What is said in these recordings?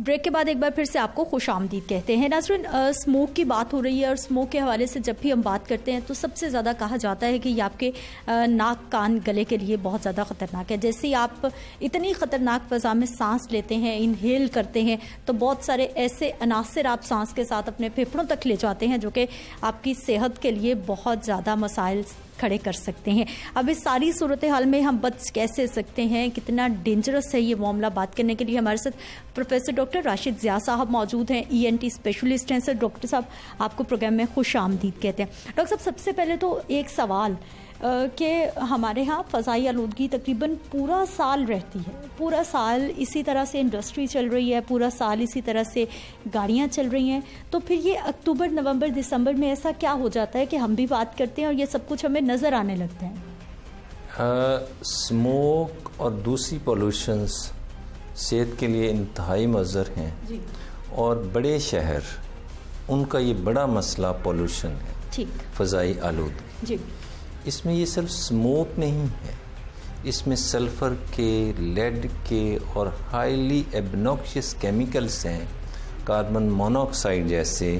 Break کے بعد ایک بار پھر سے آپ کو خوش آمدید کہتے ہیں. ناظرین, اسموک کی بات ہو رہی ہے اور اسموک کے حوالے سے جب بھی ہم بات کرتے ہیں تو سب سے زیادہ کہا جاتا ہے کہ یہ آپ کے ناک کان گلے کے لیے بہت زیادہ خطرناک ہے. جیسے ہی آپ اتنی خطرناک فضا میں سانس لیتے ہیں, انہیل کرتے ہیں, تو بہت سارے ایسے عناصر آپ سانس کے ساتھ اپنے پھیپھڑوں تک لے جاتے ہیں جو کہ آپ کی صحت کے لیے بہت زیادہ مسائل کھڑے کر سکتے ہیں. اب اس ساری صورتحال میں ہم بچ کیسے سکتے ہیں, کتنا ڈینجرس ہے یہ معاملہ, بات کرنے کے لیے ہمارے ساتھ پروفیسر ڈاکٹر راشد ضیاء صاحب موجود ہیں, ENT اسپیشلسٹ ہیں. سر ڈاکٹر صاحب, آپ کو پروگرام میں خوش آمدید کہتے ہیں. ڈاکٹر صاحب, سب سے پہلے تو ایک سوال کہ ہمارے ہاں فضائی آلودگی تقریباً پورا سال رہتی ہے, پورا سال اسی طرح سے انڈسٹری چل رہی ہے, پورا سال اسی طرح سے گاڑیاں چل رہی ہیں, تو پھر یہ اکتوبر, نومبر, دسمبر میں ایسا کیا ہو جاتا ہے کہ ہم بھی بات کرتے ہیں اور یہ سب کچھ ہمیں نظر آنے لگتا ہے؟ اسموک اور دوسری پولوشنز صحت کے لیے انتہائی مضر ہیں جی. اور بڑے شہر, ان کا یہ بڑا مسئلہ پولوشن ہے, ٹھیک, فضائی آلودگی. جی. اس میں یہ صرف اسموک نہیں ہے, اس میں سلفر کے, لیڈ کے اور ہائیلی ایبنوکشیس کیمیکلز ہیں, کاربن مونوکسائڈ جیسے.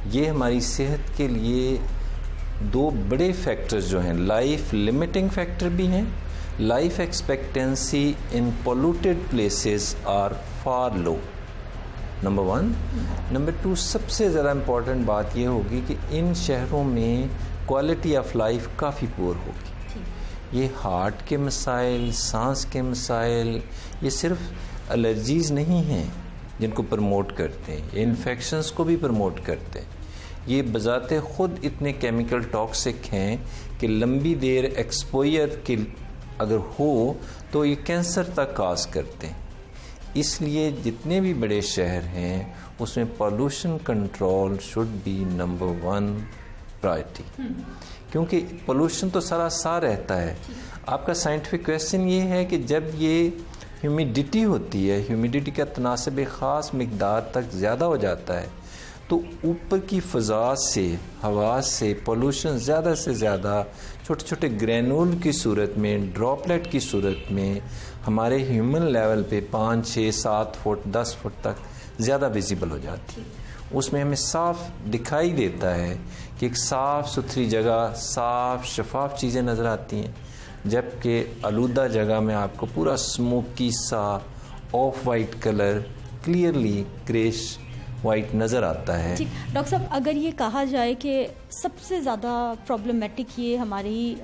یہ ہماری صحت کے لیے دو بڑے فیکٹرز جو ہیں, لائف لمیٹنگ فیکٹر بھی ہیں. Life expectancy in polluted places are far low, number 1. Number 2, سب سے زیادہ امپورٹنٹ بات یہ ہوگی کہ ان شہروں میں کوالٹی آف لائف کافی پور ہوگی. یہ ہارٹ کے مسائل, سانس کے مسائل, یہ صرف الرجیز نہیں ہیں جن کو پروموٹ کرتے ہیں, یہ انفیکشنز کو بھی پروموٹ کرتے ہیں. یہ بذات خود اتنے کیمیکل ٹاکسک ہیں کہ لمبی دیر ایکسپوئر کے اگر ہو تو یہ کینسر تک کاز کرتے ہیں. اس لیے جتنے بھی بڑے شہر ہیں اس میں pollution control should be number 1 priority, کیونکہ پولوشن تو سراسر رہتا ہے. آپ کا سائنٹیفک کویسچن یہ ہے کہ جب یہ ہیومیڈیٹی ہوتی ہے, ہیومیڈیٹی کا تناسب خاص مقدار تک زیادہ ہو جاتا ہے, تو اوپر کی فضا سے, ہوا سے پولوشن زیادہ سے زیادہ چھوٹے چھوٹے گرینول کی صورت میں, ڈراپلیٹ کی صورت میں ہمارے ہیومن لیول پہ 5, 6, 7 فٹ 10 فٹ تک زیادہ ویزیبل ہو جاتی ہے. اس میں ہمیں صاف دکھائی دیتا ہے کہ ایک صاف ستھری جگہ, صاف شفاف چیزیں نظر آتی ہیں, جبکہ آلودہ جگہ میں آپ کو پورا اسموکی سا of white colour, clearly greyish white نظر آتا ہے. جی ڈاکٹر صاحب, اگر یہ کہا جائے کہ سب سے زیادہ پرابلمٹک یہ ہماری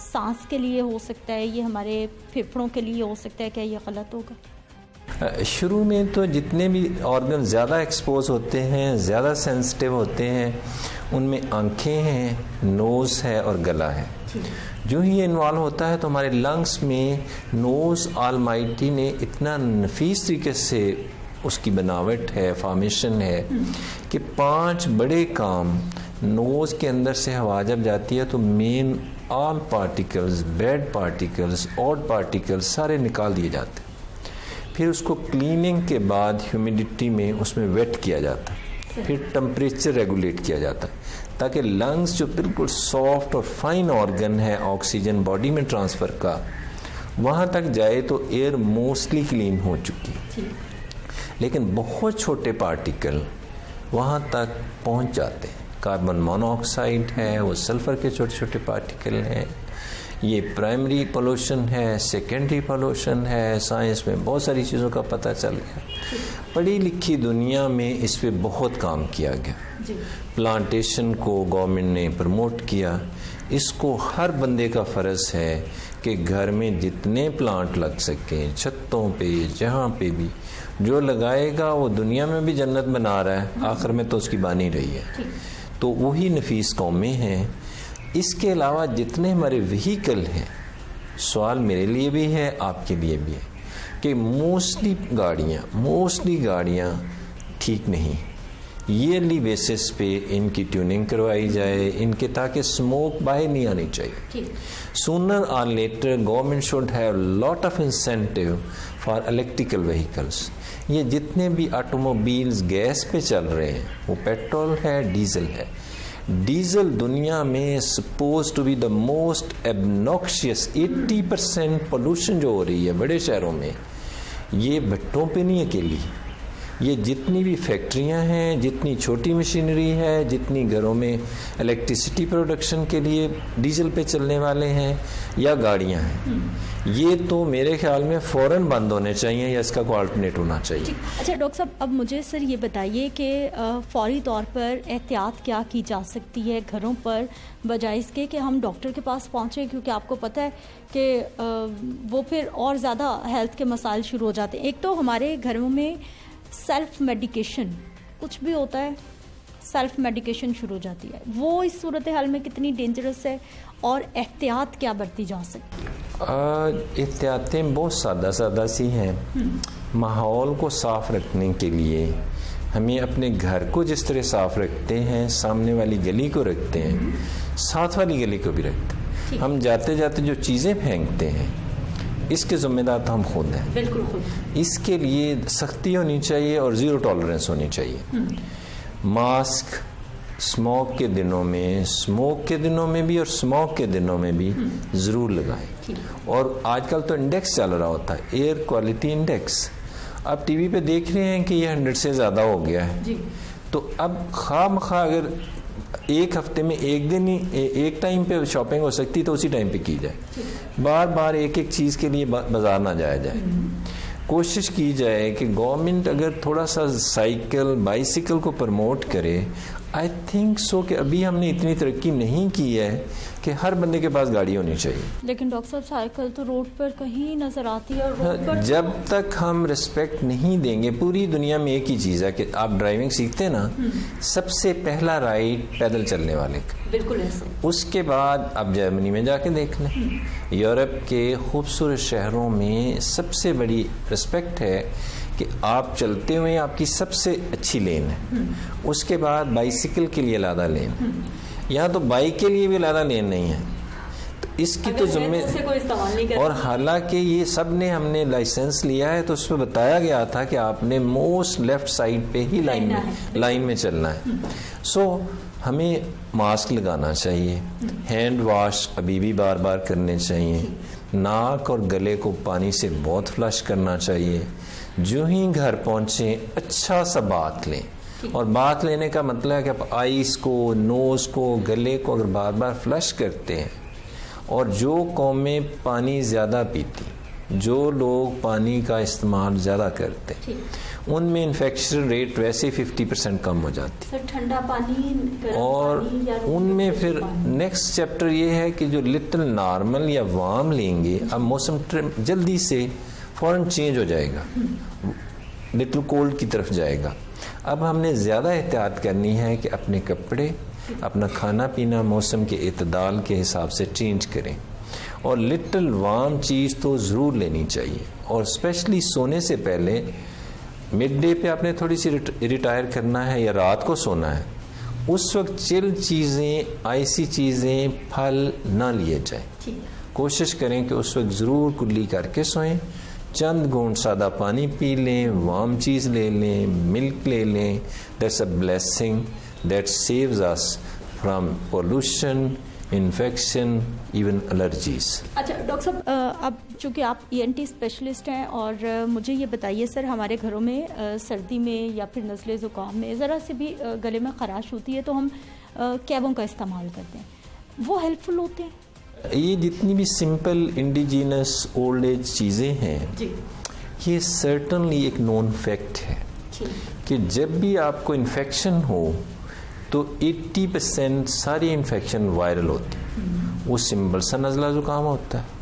سانس کے لیے ہو سکتا ہے, یہ ہمارے پھیپھڑوں کے لیے ہو سکتا ہے, کیا یہ غلط ہوگا؟ شروع میں تو جتنے بھی آرگن زیادہ ایکسپوز ہوتے ہیں, زیادہ سینسٹیو ہوتے ہیں, ان میں آنکھیں ہیں, نوز ہے اور گلا ہے. جو ہی یہ انوالو ہوتا ہے تو ہمارے لنگس میں نوز آلمائٹی نے اتنا نفیس طریقے سے اس کی بناوٹ ہے, فارمیشن ہے کہ 5 بڑے کام. نوز کے اندر سے ہوا جب جاتی ہے تو main all particles, bad particles, odd particles سارے نکال دیے جاتے ہیں. پھر اس کو کلیننگ کے بعد ہیومیڈیٹی میں اس میں ویٹ کیا جاتا ہے, پھر ٹمپریچر ریگولیٹ کیا جاتا ہے تاکہ لنگز جو بالکل سافٹ اور فائن آرگن ہے آکسیجن باڈی میں ٹرانسفر کا, وہاں تک جائے تو ایئر موسٹلی کلین ہو چکی ہے. لیکن بہت چھوٹے پارٹیکل وہاں تک پہنچ جاتے ہیں. کاربن مونوکسائڈ ہے, وہ سلفر کے چھوٹے چھوٹے پارٹیکل ہیں. یہ پرائمری پولوشن ہے, سیکنڈری پولوشن ہے. سائنس میں بہت ساری چیزوں کا پتہ چل گیا. پڑھی لکھی دنیا میں اس پہ بہت کام کیا گیا. پلانٹیشن کو گورنمنٹ نے پروموٹ کیا. اس کو ہر بندے کا فرض ہے کہ گھر میں جتنے پلانٹ لگ سکیں, چھتوں پہ, جہاں پہ بھی جو لگائے گا وہ دنیا میں بھی جنت بنا رہا ہے, آخر میں تو اس کی بانی رہی ہے. تو وہی نفیس قومیں ہیں. اس کے علاوہ جتنے ہمارے وہیکل ہیں, سوال میرے لیے بھی ہے, آپ کے لیے بھی ہے کہ موسٹلی گاڑیاں ٹھیک نہیں. ایئرلی بیسس پہ ان کی ٹیوننگ کروائی جائے, ان کے تاکہ اسموک باہر نہیں آنی چاہیے. Sooner or later government should have lot of incentive for electrical vehicles. یہ جتنے بھی آٹوموبیلز گیس پہ چل رہے ہیں, وہ پیٹرول ہے, ڈیزل ہے. ڈیزل دنیا میں suppose to be the most obnoxious. 80% pollution جو ہو رہی ہے بڑے شہروں میں, یہ بھٹوں پہ نہیں اکیلی، یہ جتنی بھی فیکٹریاں ہیں، جتنی چھوٹی مشینری ہے، جتنی گھروں میں الیکٹریسٹی پروڈکشن کے لیے ڈیزل پہ چلنے والے ہیں یا گاڑیاں ہیں، یہ تو میرے خیال میں فوراً بند ہونے چاہیے یا اس کا کوئی آلٹرنیٹ ہونا چاہیے. اچھا ڈاکٹر صاحب، اب مجھے سر یہ بتائیے کہ فوری طور پر احتیاط کیا کی جا سکتی ہے گھروں پر، بجائے اس کے کہ ہم ڈاکٹر کے پاس پہنچیں، کیونکہ آپ کو پتہ ہے کہ وہ پھر اور زیادہ ہیلتھ کے مسائل شروع ہو جاتے ہیں. ایک تو ہمارے گھروں میں سیلف میڈیکیشن کچھ بھی ہوتا ہے، سیلف میڈیکیشن شروع ہو جاتی ہے، وہ اس صورتحال میں کتنی ڈینجرس ہے اور احتیاط کیا برتی جا سکتی ہے؟ احتیاطیں بہت سادہ سی ہیں. ماحول کو صاف رکھنے کے لیے ہمیں اپنے گھر کو جس طرح صاف رکھتے ہیں، سامنے والی گلی کو رکھتے ہیں، ساتھ والی گلی کو بھی رکھتے ہیں. ہم جاتے جاتے جو چیزیں پھینکتے ہیں اس کے ذمہ دار تو ہم خود ہیں. بالکل خود. اس کے لیے سختی ہونی چاہیے اور زیرو ٹالرنس ہونی چاہیے. ماسک اسموک کے دنوں میں بھی اور اسموک کے دنوں میں بھی ضرور لگائیں. اور آج کل تو انڈیکس چل رہا ہوتا ہے، ایئر کوالٹی انڈیکس. آپ ٹی وی پہ دیکھ رہے ہیں کہ یہ 100 سے زیادہ ہو گیا ہے. تو اب خواہ مخواہ اگر ایک ہفتے میں ایک دن ہی ایک ٹائم پہ شاپنگ ہو سکتی تو اسی ٹائم پہ کی جائے. بار بار ایک چیز کے لیے بازار نہ جایا جائے. کوشش کی جائے کہ گورنمنٹ اگر تھوڑا سا بائیسیکل کو پروموٹ کرے. آئی تھنک سو کہ ابھی ہم نے اتنی ترقی نہیں کی ہے کہ ہر بندے کے پاس گاڑی ہونی چاہیے. لیکن ڈاکٹر صاحب سائیکل تو روڈ پر کہیں نظر آتی ہے، اور روڈ پر جب تک ہم رسپیکٹ نہیں دیں گے. پوری دنیا میں ایک ہی چیز ہے کہ آپ ڈرائیونگ سیکھتے نا، سب سے پہلا رائٹ پیدل چلنے والے کا. بالکل ایسے. اس کے بعد آپ جرمنی میں جا کے دیکھ لیں، یورپ کے خوبصورت شہروں میں سب سے بڑی رسپیکٹ ہے کہ آپ چلتے ہوئے آپ کی سب سے اچھی لین ہے. اس کے بعد بائیسیکل کے لیے علیحدہ لین. یہاں تو بائک کے لیے بھی علیحدہ لین نہیں ہے. تو اس کی تو ذمہ، اور حالانکہ یہ سب نے ہم نے لائسنس لیا ہے تو اس پہ بتایا گیا تھا کہ آپ نے موسٹ لیفٹ سائڈ پہ ہی لائن میں چلنا ہے. سو ہمیں ماسک لگانا چاہیے، ہینڈ واش ابھی بھی بار بار کرنے چاہیے، ناک اور گلے کو پانی سے بہت فلش کرنا چاہیے. جو ہی گھر پہنچیں اچھا سا بات لیں. اور بات لینے کا مطلب ہے کہ آپ آئیز کو، نوز کو، گلے کو اگر بار بار فلش کرتے ہیں. اور جو قومیں پانی زیادہ پیتی، جو لوگ پانی کا استعمال زیادہ کرتے ہیں، ان میں انفیکشن ریٹ ویسے 50% کم ہو جاتی. سر ٹھنڈا پانی، اور ان میں پھر نیکسٹ چیپٹر یہ ہے کہ جو لٹل نارمل یا وارم لیں گے، اب موسم جلدی سے فوراً چینج ہو جائے گا، لٹل کولڈ کی طرف جائے گا. اب ہم نے زیادہ احتیاط کرنی ہے کہ اپنے کپڑے، اپنا کھانا پینا موسم کے اعتدال کے حساب سے چینج کریں. اور لٹل وارم چیز تو ضرور لینی چاہیے. اور اسپیشلی سونے سے پہلے مڈ ڈے پہ آپ نے تھوڑی سی ریٹائر کرنا ہے یا رات کو سونا ہے، اس وقت چل چیزیں، آئسی چیزیں، پھل نہ لیے جائیں. کوشش کریں کہ اس وقت ضرور کلی کر کے سوئیں. چند گھونٹ سادہ پانی پی لیں، وارم چیز لے لیں، ملک لے لیں. That's a blessing that saves us from pollution, infection, even allergies. اچھا ڈاکٹر صاحب، اب چونکہ آپ ENT اسپیشلسٹ ہیں، اور مجھے یہ بتائیے سر، ہمارے گھروں میں سردی میں یا پھر نزلے زکام میں ذرا سے بھی گلے میں خراش ہوتی ہے تو ہم کیبوں کا استعمال کرتے ہیں، وہ ہیلپ فل ہوتے ہیں؟ یہ جتنی بھی سمپل انڈیجینس اولڈ ایج چیزیں ہیں، یہ سرٹنلی ایک نون فیکٹ ہے کہ جب بھی آپ کو انفیکشن ہو تو 80% ساری انفیکشن وائرل ہوتی ہے. وہ سمپل سا نزلہ زکام ہوتا ہے.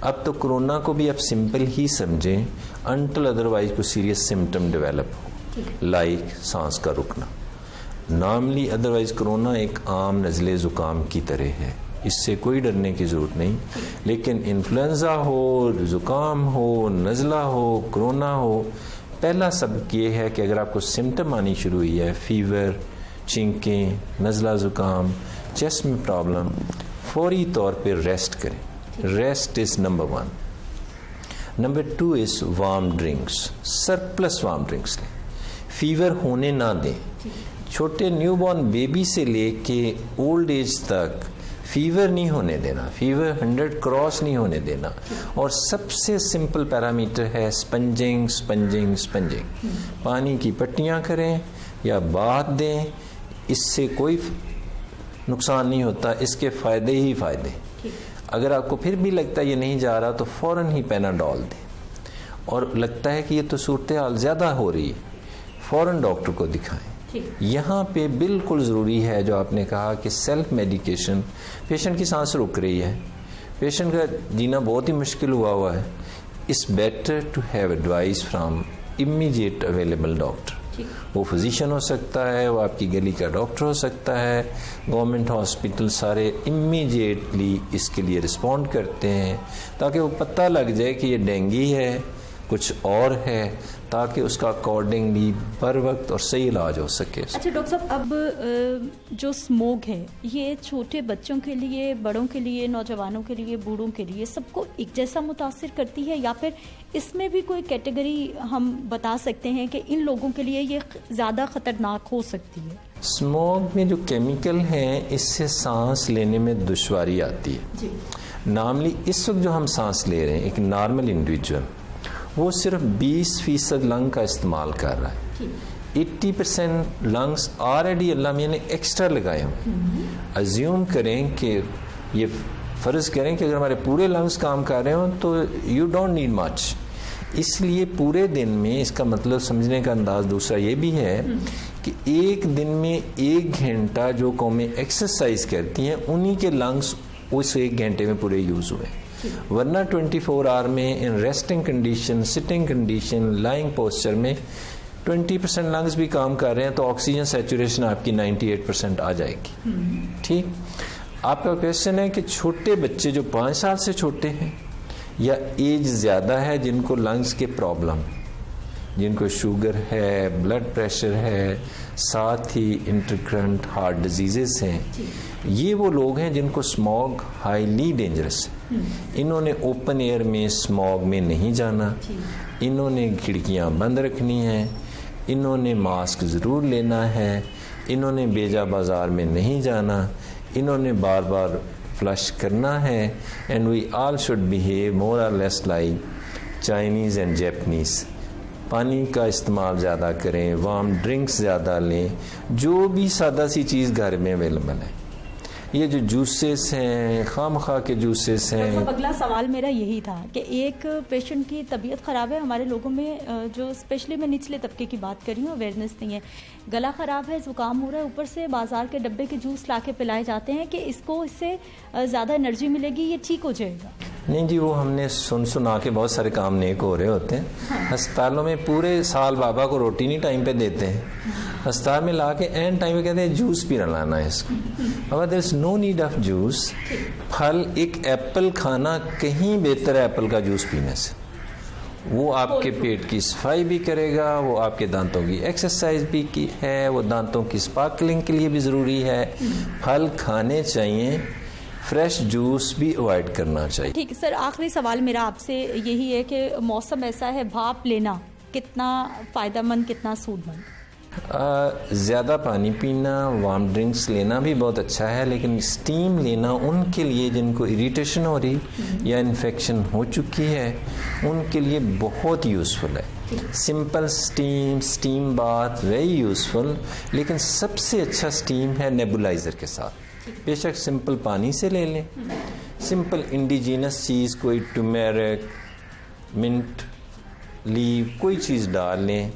اب تو کرونا کو بھی آپ سمپل ہی سمجھیں انٹل ادروائز کو سیریس سمٹم ڈیولپ ہو، لائک سانس کا رکنا. نارملی ادروائز کرونا ایک عام نزلے زکام کی طرح ہے، اس سے کوئی ڈرنے کی ضرورت نہیں. لیکن انفلوئنزا ہو، زکام ہو، نزلہ ہو، کرونا ہو، پہلا سبق یہ ہے کہ اگر آپ کو سمٹم آنی شروع ہوئی ہے، فیور، چھینکیں، نزلہ زکام، چیسٹ میں پرابلم، فوری طور پہ ریسٹ کریں. Rest is number 1. Number 2 is warm drinks. Surplus warm drinks لیں. فیور ہونے نہ دیں. چھوٹے نیو بورن بیبی سے لے کے اولڈ ایج تک فیور نہیں ہونے دینا, فیور 100 کراس نہیں ہونے دینا, اور سب سے سمپل پیرامیٹر ہے سپنجنگ سپنجنگ سپنجنگ. پانی کی پٹیاں کریں یا بات دیں, اس سے کوئی نقصان نہیں ہوتا, اس کے فائدے ہی فائدے. اگر آپ کو پھر بھی لگتا ہے یہ نہیں جا رہا تو فوراً ہی پیناڈول دیں, اور لگتا ہے کہ یہ تو صورتحال زیادہ ہو رہی ہے, فوراً ڈاکٹر کو دکھائیں. یہاں پہ بالکل ضروری ہے جو آپ نے کہا کہ سیلف میڈیکیشن. پیشنٹ کی سانس رک رہی ہے, پیشنٹ کا جینا بہت ہی مشکل ہوا ہے, it's better to have advice from immediate available doctor. وہ فزیشین ہو سکتا ہے, وہ آپ کی گلی کا ڈاکٹر ہو سکتا ہے, گورنمنٹ ہاسپٹل سارے امیڈیٹلی اس کے لیے رسپونڈ کرتے ہیں تاکہ وہ پتہ لگ جائے کہ یہ ڈینگی ہے, کچھ اور ہے, تاکہ اس کا اکارڈنگلی بر وقت اور صحیح علاج ہو سکے. اچھا ڈاکٹر صاحب, اب جو اسموک ہے یہ چھوٹے بچوں کے لیے, بڑوں کے لیے, نوجوانوں کے لیے, بوڑھوں کے لیے سب کو ایک جیسا متاثر کرتی ہے, یا پھر اس میں بھی کوئی کیٹیگری ہم بتا سکتے ہیں کہ ان لوگوں کے لیے یہ زیادہ خطرناک ہو سکتی ہے؟ اسموک میں جو کیمیکل ہیں اس سے سانس لینے میں دشواری آتی ہے. جی. نارملی اس وقت جو ہم سانس لے رہے ہیں, ایک نارمل انڈیویجول وہ صرف 20% لنگ کا استعمال کر رہا ہے. 80% لنگس آلریڈی اللہ میں نے ایکسٹرا لگائے ہوئے. ازیوم کریں کہ یہ فرض کریں کہ اگر ہمارے پورے لنگس کام کر رہے ہوں تو یو ڈونٹ نیڈ مچ. اس لیے پورے دن میں, اس کا مطلب سمجھنے کا انداز دوسرا یہ بھی ہے کہ ایک دن میں 1 گھنٹہ جو قومیں ایکسرسائز کرتی ہیں انہی کے لنگس اس 1 گھنٹے میں پورے یوز ہوئے. ورنہ 24 آور میں in resting condition, sitting condition, lying posture میں 20% لنگس بھی کام کر رہے ہیں تو آکسیجن سیچوریشن آپ کی 98% آ جائے گی. ٹھیک. آپ کا کویشچن ہے کہ چھوٹے بچے جو 5 سال سے چھوٹے ہیں یا ایج زیادہ ہے جن کو لنگس کے پرابلم, جن کو شوگر ہے, بلڈ پریشر ہے, ساتھ ہی انٹرکرنٹ ہارٹ ڈیزیزز ہیں, یہ وہ لوگ ہیں جن کو اسموگ ہائیلی ڈینجرس ہے. انہوں نے اوپن ایئر میں اسموگ میں نہیں جانا, انہوں نے کھڑکیاں بند رکھنی ہیں, انہوں نے ماسک ضرور لینا ہے, انہوں نے بیجا بازار میں نہیں جانا, انہوں نے بار بار فلش کرنا ہے. And we all should behave more or less like Chinese and Japanese. پانی کا استعمال زیادہ کریں, وارم ڈرنکس زیادہ لیں, جو بھی سادہ سی چیز گھر میں اویلیبل ہے. یہ جو جوسز ہیں, خام خواہ کے جوسز ہیں. اگلا سوال میرا یہی تھا کہ ایک پیشنٹ کی طبیعت خراب ہے, ہمارے لوگوں میں جو اسپیشلی میں نچلے طبقے کی بات کر رہی ہوں, اویئرنیس نہیں ہے, گلا خراب ہے, زکام ہو رہا ہے, اوپر سے بازار کے ڈبے کے جوس لا کے پلائے جاتے ہیں کہ اس کو اس سے زیادہ انرجی ملے گی, یہ ٹھیک ہو جائے گا؟ نہیں جی, وہ ہم نے سنا کے بہت سارے کام نیک ہو رہے ہوتے ہیں. ہسپتالوں میں پورے سال بابا کو روٹی نہیں ٹائم پہ دیتے ہیں, ہسپتال میں لا کے اینڈ ٹائم پہ کہتے ہیں جوس بھی لانا ہے اس کو. بابا دیر از نو نیڈ آف جوس. پھل, ایک ایپل کھانا کہیں بہتر ہے ایپل کا جوس پینے سے. وہ آپ کے پیٹ کی صفائی بھی کرے گا, وہ آپ کے دانتوں کی ایکسرسائز بھی کی ہے, وہ دانتوں کی اسپارکلنگ کے لیے بھی ضروری ہے. پھل کھانے چاہیے, فریش جوس بھی اوائڈ کرنا چاہیے. ٹھیک ہے سر, آخری سوال میرا آپ سے یہی ہے کہ موسم ایسا ہے, بھاپ لینا کتنا فائدہ مند, کتنا سود مند؟ زیادہ پانی پینا, وارم ڈرنکس لینا بھی بہت اچھا ہے, لیکن اسٹیم لینا ان کے لیے جن کو اریٹیشن ہو رہی یا انفیکشن ہو چکی ہے ان کے لیے بہت یوزفل ہے. سمپل اسٹیم بات ویری یوزفل, لیکن سب سے اچھا اسٹیم ہے نیبولائزر کے ساتھ. بے شک سمپل پانی سے لے لیں, سمپل انڈیجینس چیز, کوئی ٹرمرک, منٹ لیو, کوئی چیز ڈال لیں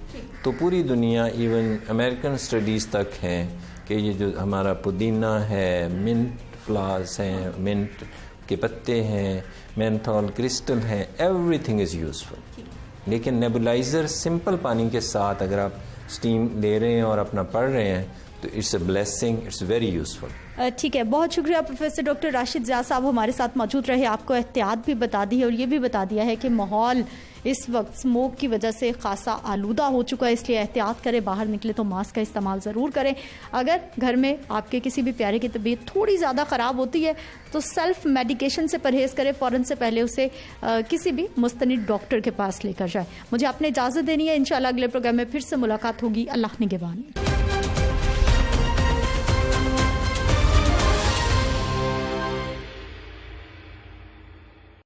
تو پوری دنیا, ایون امریکن اسٹڈیز تک ہیں کہ یہ جو ہمارا پودینہ ہے, منٹ فلاورز ہیں, منٹ کے پتے ہیں, مینتھول کرسٹل ہیں, ایوری تھنگ از یوزفل. لیکن نیبولائزر سمپل پانی کے ساتھ اگر آپ اسٹیم لے رہے ہیں اور اپنا پڑھ رہے ہیں تو it's a blessing, it's very useful. ٹھیک ہے, بہت شکریہ پروفیسر ڈاکٹر راشد ضیاء صاحب ہمارے ساتھ موجود رہے. آپ کو احتیاط بھی بتا دی ہے اور یہ بھی بتا دیا ہے کہ ماحول اس وقت اسموک کی وجہ سے خاصا آلودہ ہو چکا ہے, اس لیے احتیاط کریں, باہر نکلے تو ماسک کا استعمال ضرور کریں. اگر گھر میں آپ کے کسی بھی پیارے کی طبیعت تھوڑی زیادہ خراب ہوتی ہے تو سیلف میڈیکیشن سے پرہیز کریں, فوراً سے پہلے اسے کسی بھی مستند ڈاکٹر کے پاس لے کر جائیں. مجھے آپ نے اجازت دینی ہے, انشاءاللہ اگلے پروگرام میں پھر سے ملاقات ہوگی. اللہ نگہبان.